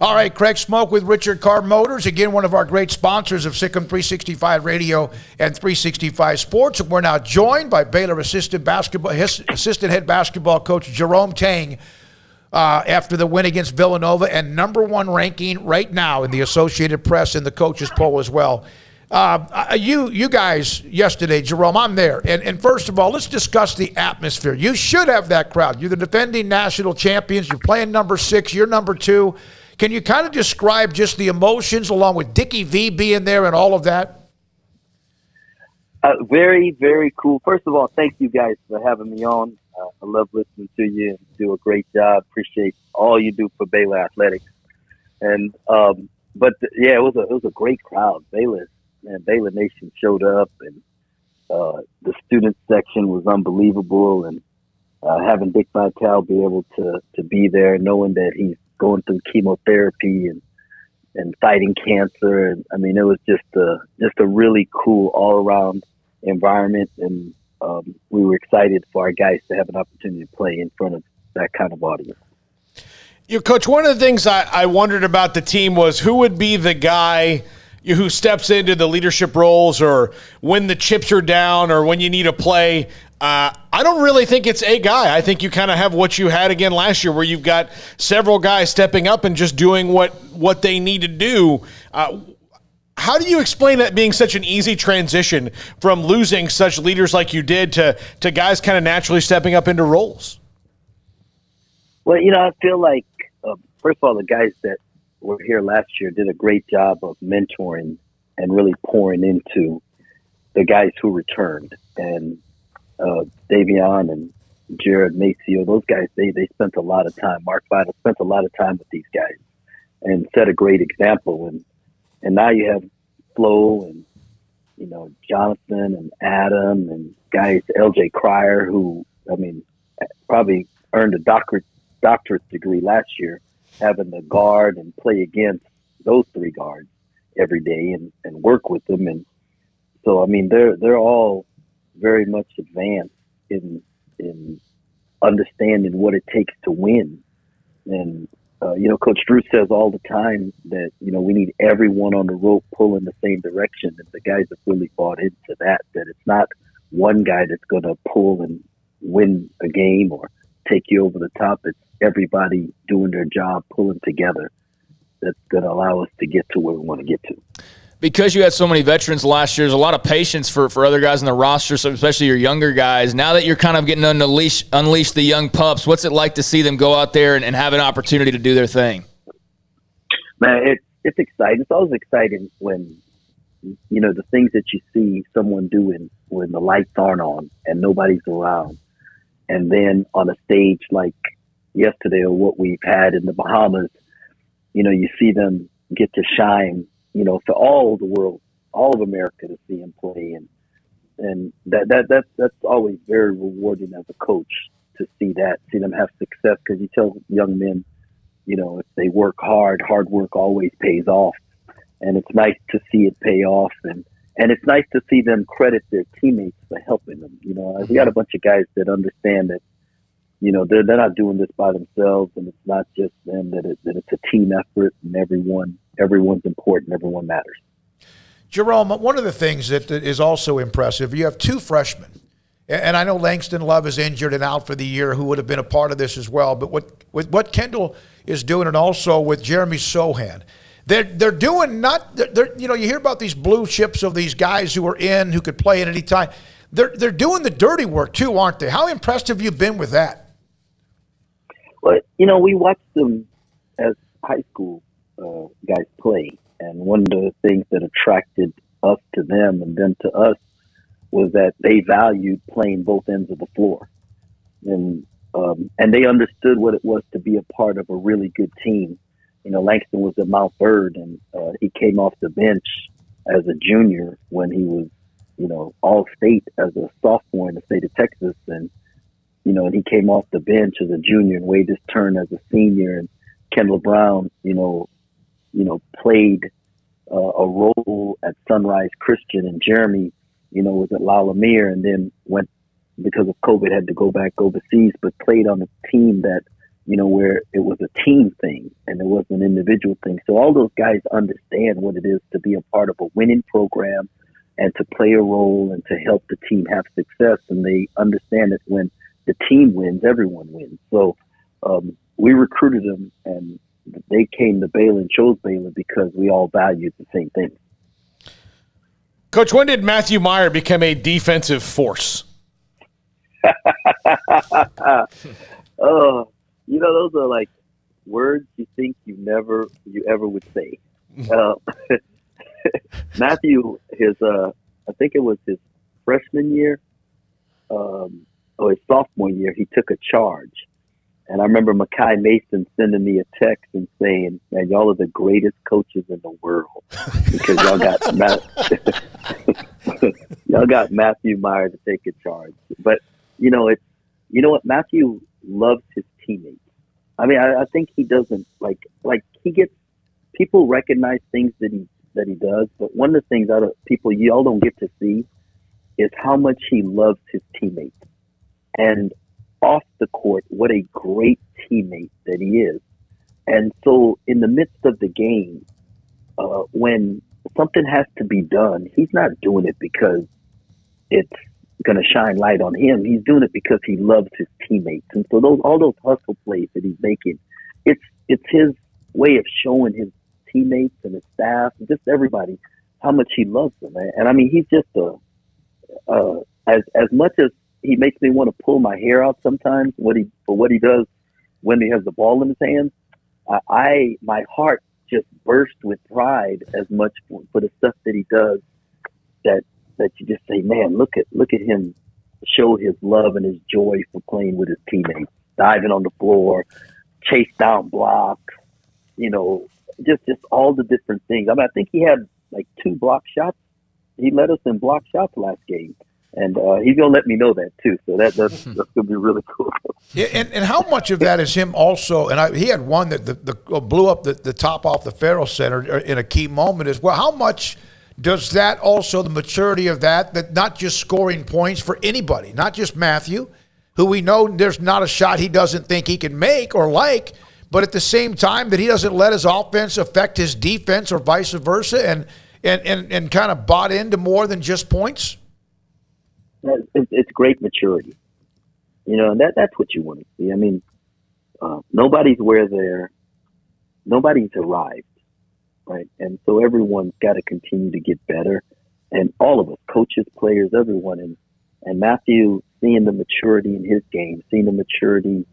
All right, Craig Smoak with Richard Carr Motors. Again, one of our great sponsors of Sikkim 365 Radio and 365 Sports. We're now joined by Baylor assistant head basketball coach Jerome Tang after the win against Villanova and #1 ranking right now in the Associated Press and the coaches poll as well. You guys yesterday, Jerome, I'm there. And first of all, let's discuss the atmosphere. You should have that crowd. You're the defending national champions. You're playing #6. You're #2. Can you kind of describe just the emotions along with Dickie V being there and all of that? Very, very cool. First of all, thank you guys for having me on. I love listening to you and do a great job. Appreciate all you do for Baylor athletics. And yeah, it was a great crowd. Baylor Nation showed up, and the student section was unbelievable. And having Dick Vitale be able to be there, knowing that he's going through chemotherapy and fighting cancer, and I mean, it was just a really cool all around environment, and we were excited for our guys to have an opportunity to play in front of that kind of audience. Coach, one of the things I wondered about the team was who would be the guy who steps into the leadership roles, or when the chips are down, or when you need a play. I don't really think it's a guy. I think you kind of have what you had again last year, where you've got several guys stepping up and just doing what they need to do. How do you explain that being such an easy transition from losing such leaders like you did to guys kind of naturally stepping up into roles? Well, I feel like, first of all, the guys that were here last year did a great job of mentoring and really pouring into the guys who returned. And Davion and Jared Maceo, those guys, they spent a lot of time. Mark Vidal spent a lot of time with these guys and set a great example. And now you have Flo and, Jonathan and Adam and guys, LJ Cryer, who, I mean, probably earned a doctorate degree last year, having to guard and play against those three guards every day and work with them. And so, I mean, they're all very much advanced in understanding what it takes to win. And, Coach Drew says all the time that, we need everyone on the rope pulling the same direction. And the guys have really bought into that it's not one guy that's going to pull and win a game or take you over the top. It's everybody doing their job, pulling together. That's going to allow us to get to where we want to get to. Because you had so many veterans last year, there's a lot of patience for other guys in the roster, so especially your younger guys. Now that you're kind of getting to unleash the young pups, what's it like to see them go out there and have an opportunity to do their thing? Man, it's exciting. It's always exciting when, the things that you see someone doing when the lights aren't on and nobody's around. And then on a stage like yesterday or what we've had in the Bahamas, you see them get to shine, for all of the world, all of America to see him play. And that's always very rewarding as a coach to see them have success, because you tell young men, if they work hard work always pays off. And it's nice to see it pay off. And it's nice to see them credit their teammates for helping them. We got a bunch of guys that understand that, they're not doing this by themselves, and it's not just them, that it's a team effort, and everyone's important, everyone matters. Jerome, one of the things that is also impressive, you have two freshmen, and I know Langston Love is injured and out for the year, who would have been a part of this as well, but what Kendall is doing, and also with Jeremy Sohan, they're doing you hear about these blue chips of these guys who could play at any time. They're doing the dirty work too, aren't they? How impressed have you been with that? Well, we watched them as high school guys play, and one of the things that attracted us to them and them to us was that they valued playing both ends of the floor, and they understood what it was to be a part of a really good team. Langston was at Mount Bird, and he came off the bench as a junior when he was, all state as a sophomore in the state of Texas, and and he came off the bench as a junior and waited his turn as a senior. And Kendall Brown, played a role at Sunrise Christian, and Jeremy, was at La Lumiere, and then went, because of COVID, had to go back overseas, but played on a team that, where it was a team thing, and it wasn't an individual thing. So all those guys understand what it is to be a part of a winning program and to play a role and to help the team have success. And they understand that when the team wins, everyone wins. So we recruited them, and they came to Baylor and chose Baylor because we all valued the same thing. Coach, when did Matthew Meyer become a defensive force? Those are like words you think you ever would say. Matthew, I think it was his freshman year, or his sophomore year, he took a charge. And I remember Makai Mason sending me a text and saying, "Man, y'all are the greatest coaches in the world because y'all got Matthew Meyer to take a charge." But you know what? Matthew loves his teammates. I mean, I think he doesn't like he gets people recognize things that he does, but one of the things y'all don't get to see is how much he loves his teammates. And off the court, what a great teammate that he is. And so in the midst of the game, when something has to be done, he's not doing it because it's going to shine light on him. He's doing it because he loves his teammates. And so all those hustle plays that he's making, it's his way of showing his teammates and his staff, just everybody, how much he loves them. And I mean, he's just as much as he makes me want to pull my hair out sometimes for what he does when he has the ball in his hands. My heart just bursts with pride as much for the stuff that he does that you just say, man, look at him show his love and his joy for playing with his teammates, diving on the floor, chase down blocks, just all the different things. I mean, I think he had like 2 block shots. He led us in block shots last game. And he's going to let me know that, too. So that's going to be really cool. Yeah, and how much of that is him also, and he had one that blew up the top off the Farrell Center in a key moment as well. How much does that also, the maturity of that not just scoring points for anybody, not just Matthew, who we know there's not a shot he doesn't think he can make or like, but at the same time that he doesn't let his offense affect his defense or vice versa and kind of bought into more than just points? It's great maturity, and that's what you want to see. I mean, nobody's arrived, right? And so everyone's got to continue to get better, and all of us, coaches, players, everyone. And Matthew, seeing the maturity in his game, seeing the maturity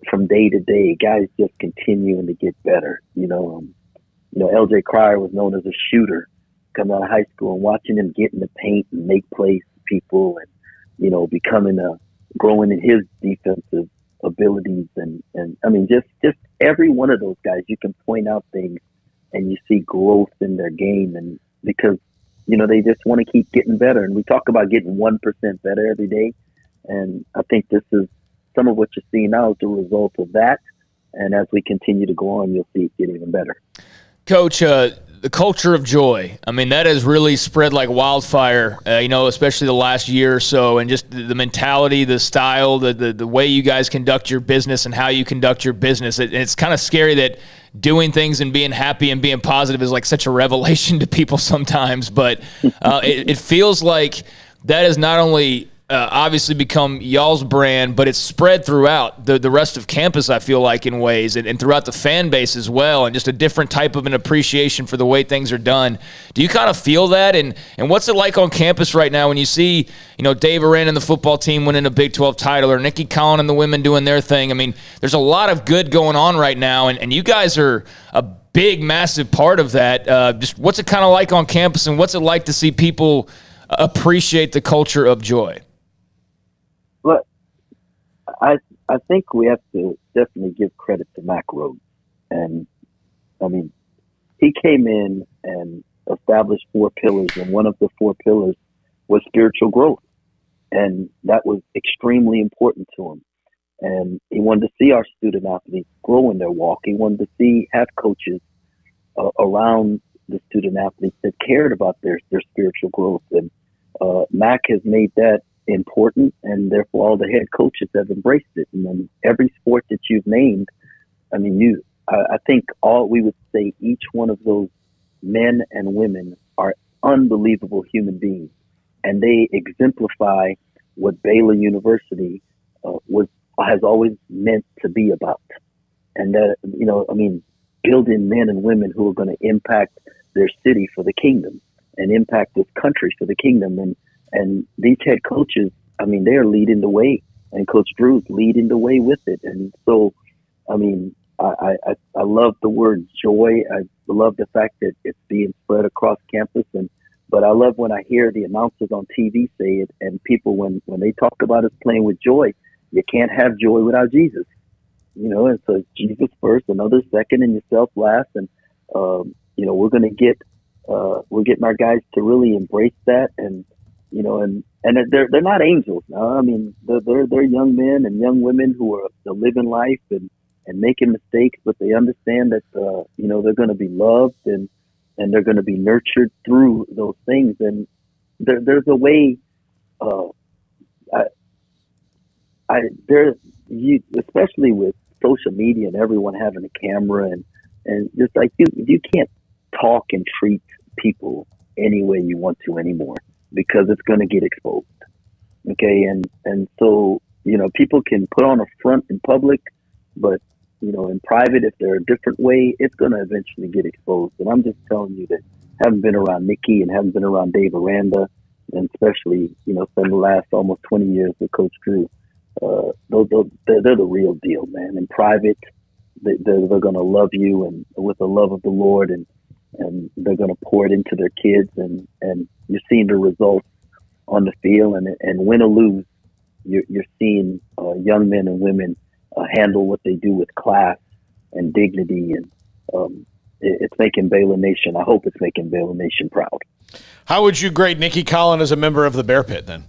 from day to day, guys just continuing to get better. LJ Cryer was known as a shooter coming out of high school, and watching him get in the paint and make plays people and, growing in his defensive abilities. And I mean, just every one of those guys, you can point out things and you see growth in their game. And because, they just want to keep getting better. And we talk about getting 1% better every day. And I think this is some of what you're seeing now is the result of that. And as we continue to go on, you'll see it get even better. Coach, the culture of joy, I mean, that has really spread like wildfire, especially the last year or so, and just the mentality, the style, the way you guys conduct your business and how you conduct your business. It's kind of scary that doing things and being happy and being positive is like such a revelation to people sometimes, but it feels like that is not only obviously become y'all's brand, but it's spread throughout the rest of campus, I feel like, in ways, and throughout the fan base as well, and just a different type of an appreciation for the way things are done. Do you kind of feel that? And what's it like on campus right now when you see, Dave Aranda and the football team winning a Big 12 title, or Nikki Collins and the women doing their thing? I mean, there's a lot of good going on right now, and you guys are a big, massive part of that. Just what's it kind of like on campus, and what's it like to see people appreciate the culture of joy? But I think we have to definitely give credit to Mac Rhodes. And, I mean, he came in and established 4 pillars, and one of the 4 pillars was spiritual growth. And that was extremely important to him. And he wanted to see our student athletes grow in their walk. He wanted to have coaches around the student athletes that cared about their spiritual growth. And Mac has made that important, and therefore all the head coaches have embraced it. And then every sport that you've named, I mean, I think we would say each one of those men and women are unbelievable human beings, and they exemplify what Baylor University has always meant to be about. And that, building men and women who are going to impact their city for the kingdom and impact this country for the kingdom. And these head coaches, they're leading the way, and Coach Drew's leading the way with it. And so, I love the word joy. I love the fact that it's being spread across campus. But I love when I hear the announcers on TV say it, and people, when they talk about us playing with joy, you can't have joy without Jesus. And so it's Jesus first, another second, and yourself last. And, we're going to we're getting our guys to really embrace that. And, and they're not angels. No? They're young men and young women who are living life and making mistakes, but they understand that, they're going to be loved and they're going to be nurtured through those things. And there's a way, especially with social media and everyone having a camera and just like you can't talk and treat people any way you want to anymore, because it's going to get exposed. Okay. And so, people can put on a front in public, but in private, if they're a different way, it's going to eventually get exposed. And I'm just telling you that, having been around Nikki and having been around Dave Aranda, and especially, spend the last almost 20 years with Coach Drew, they're the real deal, man. In private, they're going to love you and with the love of the Lord, and they're going to pour it into their kids, and you're seeing the results on the field, and win or lose, you're seeing young men and women handle what they do with class and dignity, and it's making Baylor Nation. I hope it's making Baylor Nation proud. How would you grade Nikki Collins as a member of the Bear Pit then?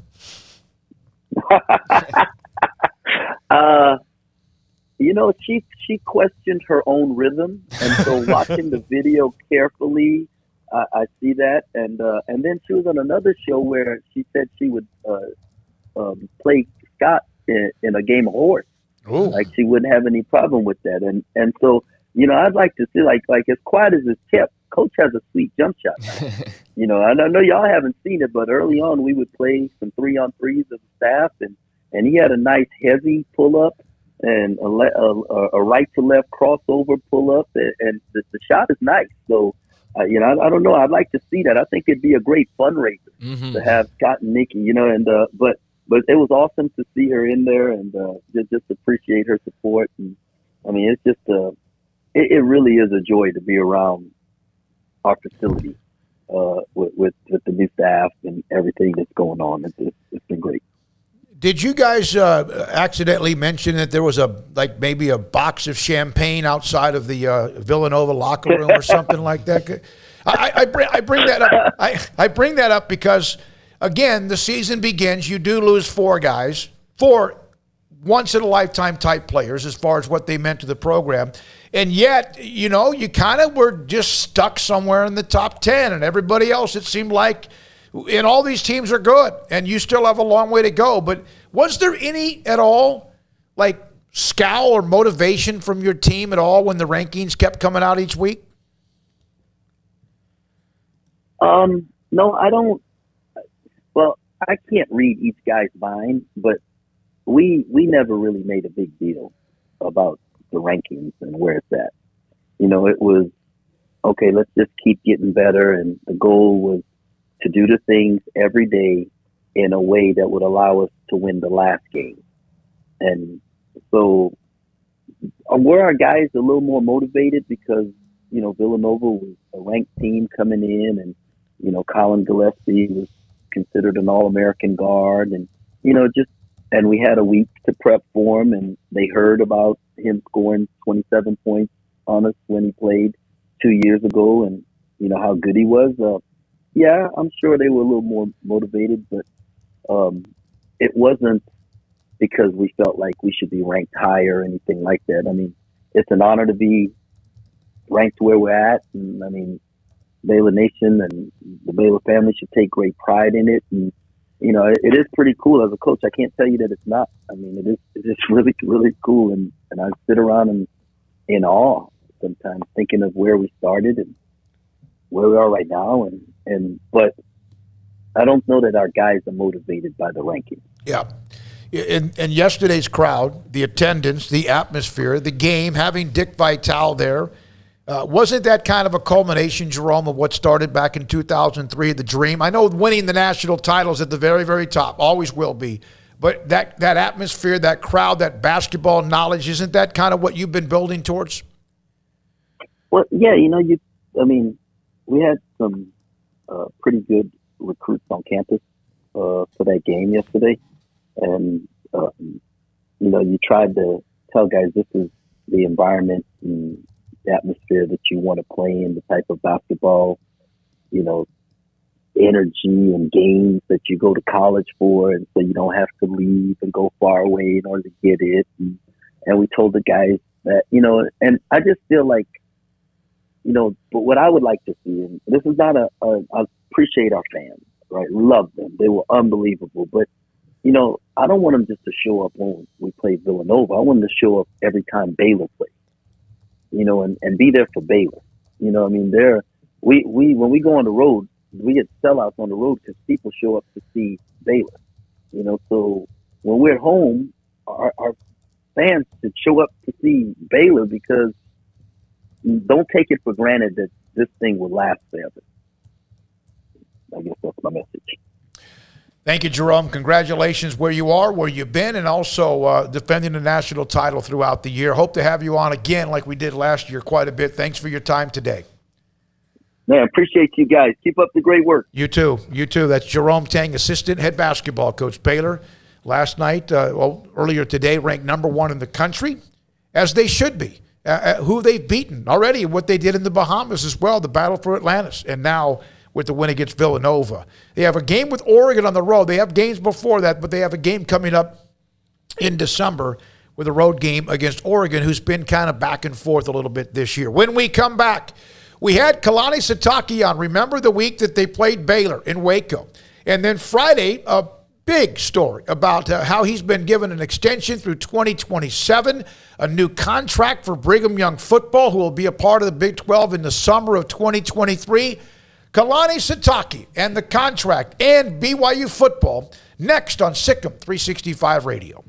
She questioned her own rhythm, and so watching the video carefully, I see that, and then she was on another show where she said she would play Scott in a game of horse. Ooh. Like she wouldn't have any problem with that, and so I'd like to see like as quiet as it's kept, Coach has a sweet jump shot. And I know y'all haven't seen it, but early on we would play some 3-on-3s of the staff, and he had a nice heavy pull up and a right to left crossover pull up, and the shot is nice. So I don't know. I'd like to see that. I think it'd be a great fundraiser to have Scott and Nikki. But it was awesome to see her in there, and just appreciate her support. And it's just it really is a joy to be around our facility with the new staff and everything that's going on. It's been great. Did you guys accidentally mention that there was maybe a box of champagne outside of the Villanova locker room or something like that? I bring that up. I bring that up because, again, the season begins. You do lose 4 guys, 4 once-in-a-lifetime type players as far as what they meant to the program. And yet, you kind of were just stuck somewhere in the top 10. And everybody else, it seemed like, and all these teams are good, and you still have a long way to go. But was there any at all, scowl or motivation from your team at all when the rankings kept coming out each week? No, I don't. Well, I can't read each guy's mind, but we never really made a big deal about the rankings and where it's at. It was, okay, let's just keep getting better, and the goal was to do the things every day in a way that would allow us to win the last game. And so were our guys a little more motivated because, Villanova was a ranked team coming in, and, Colin Gillespie was considered an All-American guard, and, and we had a week to prep for him, and they heard about him scoring 27 points on us when he played 2 years ago, and, how good he was. Yeah, I'm sure they were a little more motivated, but it wasn't because we felt like we should be ranked higher or anything like that. It's an honor to be ranked where we're at, and Baylor Nation and the Baylor family should take great pride in it. And it is pretty cool as a coach. I can't tell you that it's not. It is really, really cool, and I sit around in awe sometimes, thinking of where we started and where we are right now. But I don't know that our guys are motivated by the rankings. Yeah. In yesterday's crowd, the attendance, the atmosphere, the game, having Dick Vitale there, wasn't that kind of a culmination, Jerome, of what started back in 2003, the dream? I know winning the national titles at the very, very top, always will be. But that atmosphere, that crowd, that basketball knowledge, isn't that kind of what you've been building towards? Well, yeah, we had some pretty good recruits on campus for that game yesterday. And, you tried to tell guys this is the environment and the atmosphere that you want to play in, the type of basketball, energy and games that you go to college for. And so you don't have to leave and go far away in order to get it. And we told the guys that, and I just feel like, but what I would like to see, and this is not I appreciate our fans, right? Love them. They were unbelievable. But, I don't want them just to show up when we play Villanova. I want them to show up every time Baylor plays, and be there for Baylor. When we go on the road, we get sellouts on the road because people show up to see Baylor. So when we're at home, our fans should show up to see Baylor because don't take it for granted that this thing will last forever. I guess that's my message. Thank you, Jerome. Congratulations where you are, where you've been, and also defending the national title throughout the year. Hope to have you on again like we did last year quite a bit. Thanks for your time today. Man, appreciate you guys. Keep up the great work. You too. You too. That's Jerome Tang, assistant head basketball coach. Baylor last night, earlier today, ranked #1 in the country, as they should be. Who they've beaten already, what they did in the Bahamas as well, the battle for Atlantis, and now with the win against Villanova. They have a game with Oregon on the road. They have games before that, but they have a game coming up in December with a road game against Oregon, who's been kind of back and forth a little bit this year. When we come back, we had Kalani Sitake on. Remember the week that they played Baylor in Waco. And then Friday, a big story about how he's been given an extension through 2027, a new contract for Brigham Young football, who will be a part of the Big 12 in the summer of 2023. Kalani Sitake and the contract and BYU football next on SicEm 365 Radio.